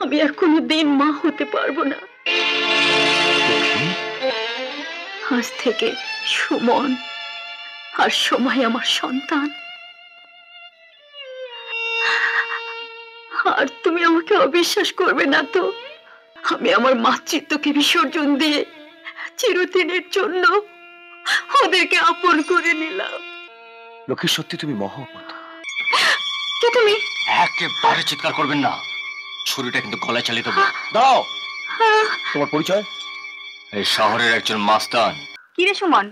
আমি আর কোনোদিন মা হতে পারবো না। আজ থেকে সুমন আর সময় আমার সন্তান। আর তুমি আমাকে অবিশ্বাস করবে না তো, আমি আমার মাতৃত্বকে বিসর্জন দিয়ে চিরদিনের জন্য ওদেরকে আপন করে নিলাম। লক্ষ্মী, সত্যি তুমি মহৎ। কে তুমি? একেবারে চিৎকার করবেন না, ছুরিটা কিন্তু গলায় চালিয়ে দেবো। দাও তোমার পরিচয়। এই শহরের একজন মাস্তান। কি রে সুমন,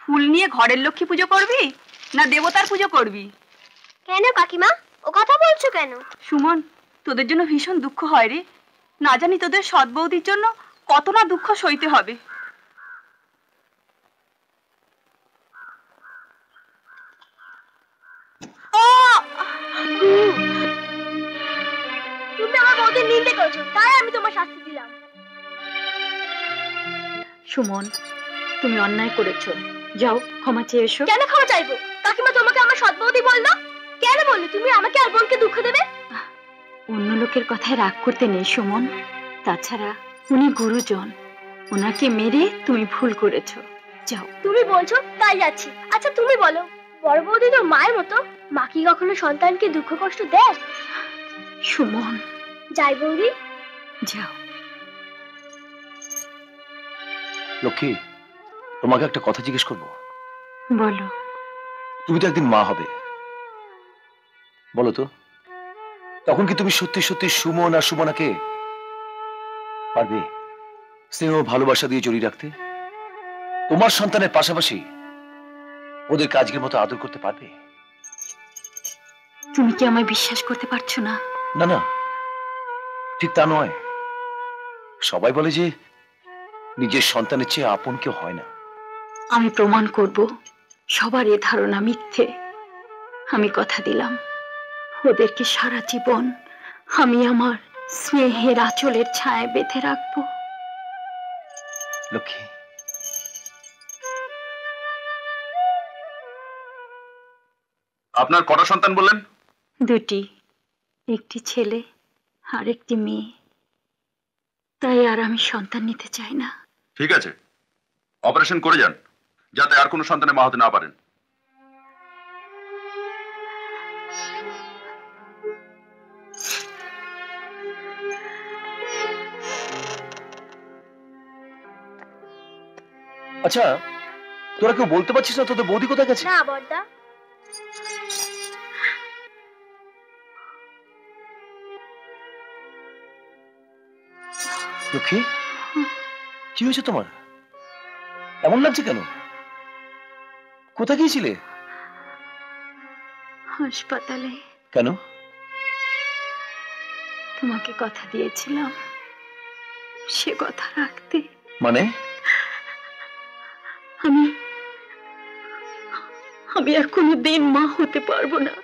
ফুল নিয়ে ঘরের লক্ষ্মী পুজো করবি না দেবতার পুজো করবি? কেন কাকিমা, ও কথা বলছো কেন? সুমন, তোদের জন্য ভীষণ দুঃখ হয় রে। না জানি তোদের সৎ বৌদির জন্য কত না দুঃখ সইতে হবে। তুমি আমার বৌদির নিন্দে করেছো, তাই আমি তোমার শাস্তি দিলাম। সুমন, তুমি অন্যায় করেছো, যাও ক্ষমা চেয়ে এসো। কেন ক্ষমা চাইবো? কাকিমা তোমাকে আমার সৎ বৌদি বললো? কেন বললে তুমি আমাকে আর বোনকে দুঃখ দেবে? অন্য লোকের কথায় রাগ করতে নেই সুমন, তাছাড়া উনি গুরুজন, ওনাকে মেরে তুমি ভুল করেছো, যাও। তুমি বলছো তাই যাচ্ছি। আচ্ছা তুমি বলো, বড় বৌদি তো মায়ের মতো, মা কি কখনো সন্তানকে দুঃখ কষ্ট দেয়? সুমন, যাই বৌদি, যাও। লক্ষ্মী, তোমাকে একটা কথা জিজ্ঞেস করবো। বলো। তুমি তো একদিন মা হবে, বলো তো তখন কি তুমি সত্যি সত্যি সুমন আর সুমনাকে পারবে স্নেহ ভালোবাসা দিয়ে জড়িয়ে রাখতে? তোমার সন্তানের পাশাপাশি ওদের কাজের মতো আদর করতে পারবে? তুমি কি আমায় বিশ্বাস করতে পারছো না? না না, ঠিক তা নয়। সবাই বলে যে নিজের সন্তানের চেয়ে আপন কেউ হয় না। আমি প্রমাণ করব সবার এ ধারণা মিথ্যে। আমি কথা দিলাম, ওদেরকে সারা জীবন আমি আমার স্নেহের আঁচলের ছায়ায় বেঁধে রাখবো। লক্ষ্মী, আপনার কটা সন্তান বললেন? দুটি, একটি ছেলে আর একটি মেয়ে। তাই আর আমি সন্তান নিতে চাই না। ঠিক আছে, অপারেশন করে যান, যাতে আর কোনো সন্তানের মা হতে না পারেন। আচ্ছা তোরা কেউ বলতে পারছিস না তোদের বৌদি কোথায় গেছে? না বড়দা। লক্ষ্মী, কি হয়েছে তোমার? এমন লাগছে কেন? কোথায় গিয়েছিলে? হাসপাতালে। কেন? তোমাকে কথা দিয়েছিলাম সে কথা রাখতে। মানে? আমি আর কোনোদিন মা হতে পারবো না।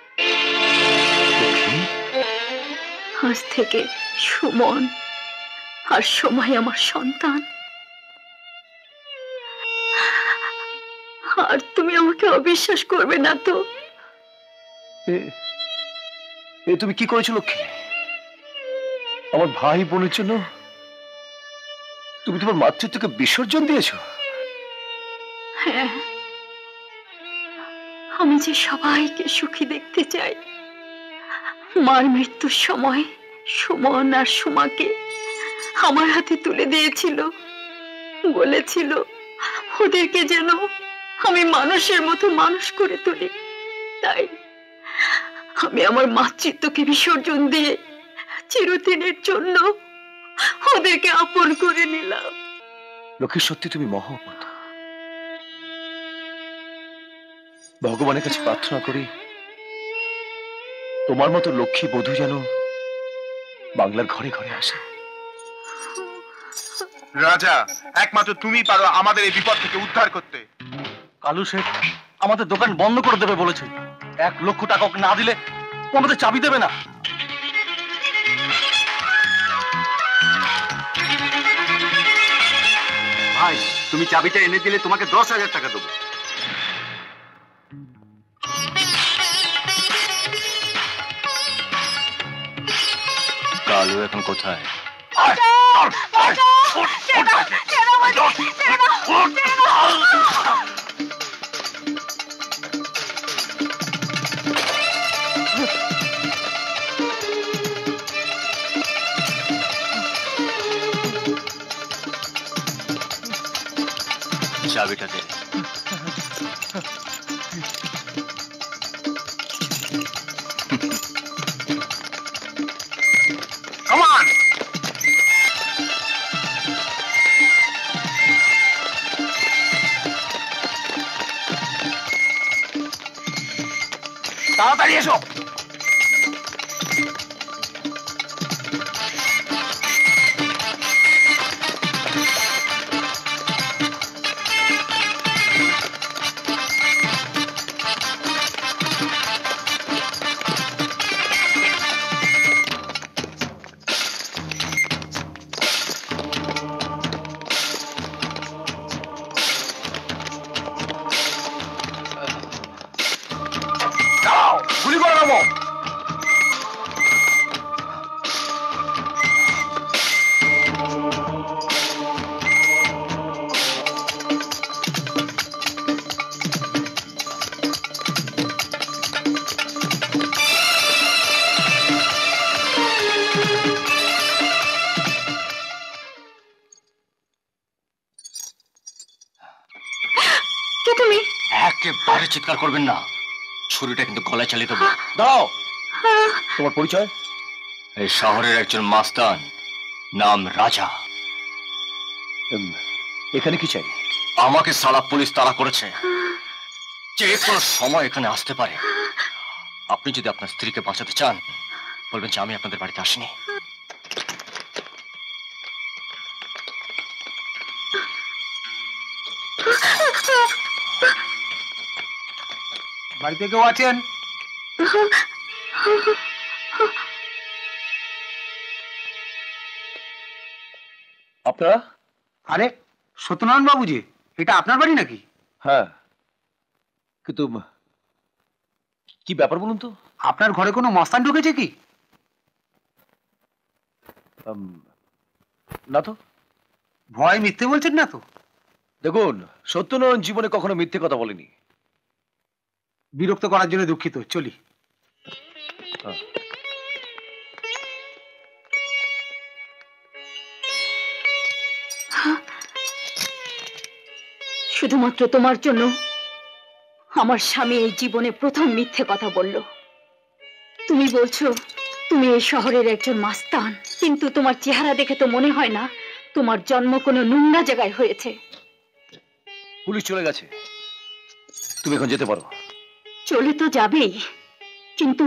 আজ থেকে সুমন আর সময় আমার সন্তান। আর তুমি আমাকে অবিশ্বাস করবে না তো? তুমি কি করেছো লক্ষ্মী? আমার ভাই বোনের জন্য তুমি তোমার মাতৃত্বকে বিসর্জন দিয়েছো? হ্যাঁ, আমি যে সবাইকে সুখী দেখতে চাই। মার মৃত্যুর সময় সুমন আর সুমাকে আমার হাতে তুলে দিয়েছিল, বলেছিল ওদেরকে যেন আমি মানুষের মতো মানুষ করে তুলি। তাই আমি আমার মাতৃত্বকে বিসর্জন দিয়ে চিরদিনের জন্য ওদেরকে আপন করে নিলাম। লক্ষ্মী, সত্যি তুমি মহৎ। ভগবানের কাছে প্রার্থনা করি তোমার মতো লক্ষ্মী বধূ যেন বাংলার ঘরে ঘরে আসে। রাজা, একমাত্র তুমি পারো আমাদের এই বিপদ থেকে উদ্ধার করতে। কালু শেখ আমাদের দোকান বন্ধ করে দেবে বলেছে। 1 লক্ষ টাকা ওকে না দিলে ও আমাদের চাবি দেবে না। ভাই, তুমি চাবিটা এনে দিলে তোমাকে 10,000 টাকা দেবো। কালু এখন কোথায়? চাবিটা দে। তাড়াতাড়ি এসো। গুলি করে নামো। কে তুমি? একেবারে চিৎকার করবেন না, ছুরিটা কিন্তু গলায় চালিয়ে দেবো। দাও তোমার পরিচয়। এই শহরের একজন মাস্তান, নাম রাজা। এখানে কি চাই? আমাকে সালা পুলিশ তাড়া করেছে, যে কোনো সময় এখানে আসতে পারে। আপনি যদি আপনার স্ত্রীকে বাঁচাতে চান, বলবেন যে আমি আপনাদের বাড়িতে আসিনি। বাড়িতে কেউ আছেন? আপনারা? আরে সত্যনারায়ণ বাবু যে, এটা আপনার বাড়ি নাকি? হ্যাঁ, কিন্তু কি ব্যাপার বলুন তো? আপনার ঘরে কোনো মস্তান ঢুকেছে কি? না তো। ভয় মিথ্যে বলছেন না তো? দেখুন, সত্যনারায়ণ জীবনে কখনো মিথ্যে কথা বলেনি। বিরক্ত করার জন্য দুঃখিত, চলি। শুধুমাত্র তোমার জন্য আমার স্বামী এই জীবনে প্রথম মিথ্যে কথা বলল। তুমি বলছো তুমি এই শহরের একজন মাস্তান, কিন্তু তোমার চেহারা দেখে তো মনে হয় না তোমার জন্ম কোনো নোংরা জায়গায় হয়েছে। পুলিশ চলে গেছে, তুমি এখন যেতে পারো। চলে তো যাবেই, কিন্তু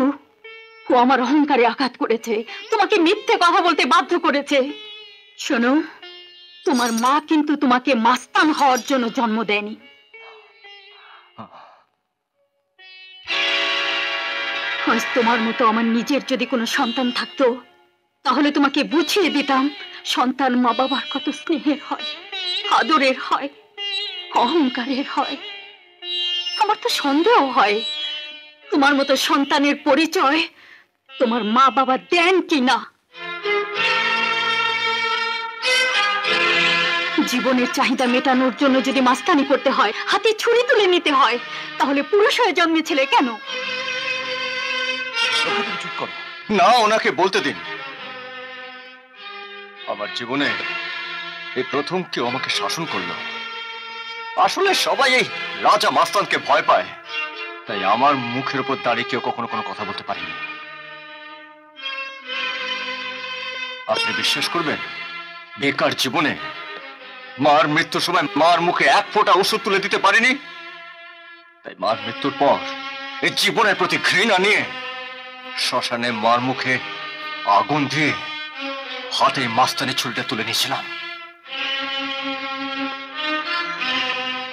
ও আমার অহংকারে আঘাত করেছে, তোমাকে মিথ্যে কথা বলতে বাধ্য করেছে। শোনো, তোমার মা কিন্তু তোমাকে মাস্তান হওয়ার জন্য জন্ম দেয়নি। আজ তোমার মতো আমার নিজের যদি কোনো সন্তান থাকতো, তাহলে তোমাকে বুঝিয়ে দিতাম সন্তান মা বাবার কত স্নেহের হয়, আদরের হয়, অহংকারের হয়। আমার তো সন্দেহ হয় তোমার মতো সন্তানের পরিচয় তোমার মা বাবা দেন কিনা। জীবনের চাহিদা মেটানোর জন্য যদি মাস্তানি করতে হয়, হাতে ছুরি তুলে নিতে হয়, তাহলে পুরুষ হয়ে জন্মেছিলে কেন? চুপ করো। না, ওনাকে বলতে দিন। আমার জীবনে এই প্রথম কেউ আমাকে শাসন করলো। আসলে সবাই এই রাজা মাস্তানকে ভয় পায়, তাই আমার মুখের উপর দাঁড়িয়ে কেউ কখনো কোনো কথা বলতে পারেনি। আপনি বিশ্বাস করবেন, বেকার জীবনে মার মৃত্যুর সময় মার মুখে এক ফোঁটা ওষুধ তুলে দিতে পারিনি, তাই মার মৃত্যুর পর এই জীবনের প্রতি ঘৃণা নিয়ে শ্মশানে মার মুখে আগুন দিয়ে হাতে মাস্তানি ছুরিটা তুলে নিয়েছিলাম।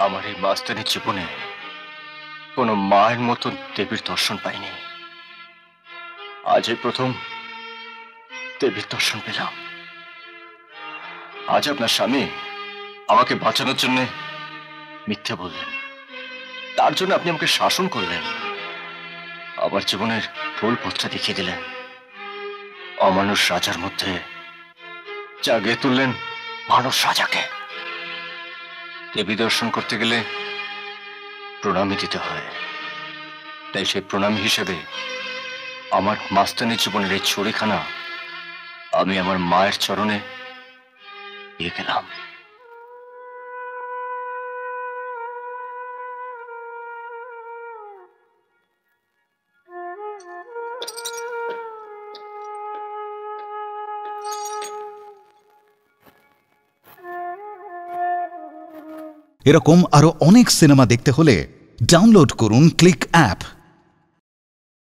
আমার এই মাস্তানি জীবনে কোনো মায়ের মতন দেবীর দর্শন পাইনি। আজ এই প্রথম দেবীর দর্শন পেলাম। আজ আপনার স্বামী আমাকে বাঁচানোর জন্য মিথ্যে বললেন, তার জন্য আপনি আমাকে শাসন করলেন, আমার জীবনের ভুল পথটা দেখিয়ে দিলেন। অমানুষ রাজার মধ্যে জাগিয়ে তুললেন মানুষ রাজাকে। দেবী দর্শন করতে গেলে প্রণামী দিতে হয়, তাই সেই প্রণামী হিসেবে আমার মাস্তানি জীবনের এই ছড়িখানা আমি আমার মায়ের চরণে দিয়ে গেলাম। এরকম আরো অনেক সিনেমা দেখতে হলে ডাউনলোড করুন ক্লিক অ্যাপ।